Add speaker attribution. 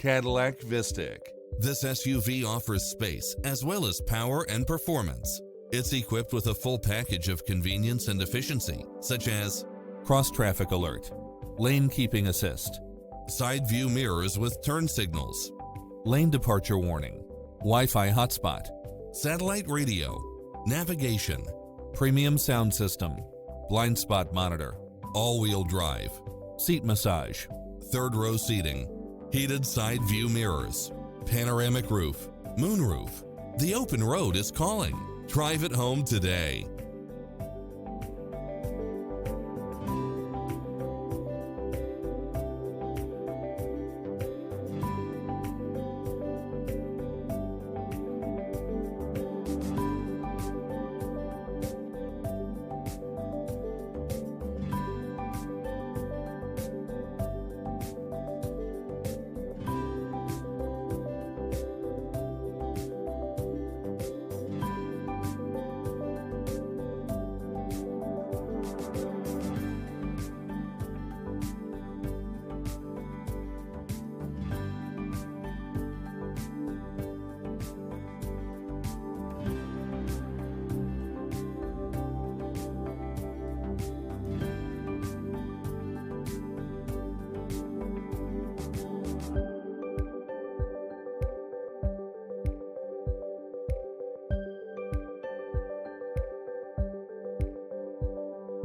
Speaker 1: Cadillac VISTIQ.
Speaker 2: This SUV offers space as well as power and performance. It's equipped with a full package of convenience and efficiency, such as
Speaker 1: Cross-traffic alert, lane keeping assist,
Speaker 2: side view mirrors with turn signals,
Speaker 1: lane departure warning, Wi-Fi hotspot,
Speaker 2: satellite radio, navigation,
Speaker 1: premium sound system, blind spot monitor,
Speaker 2: all-wheel drive,
Speaker 1: seat massage,
Speaker 2: third row seating, heated side view mirrors, panoramic roof, moonroof. The open road is calling. Drive it home today.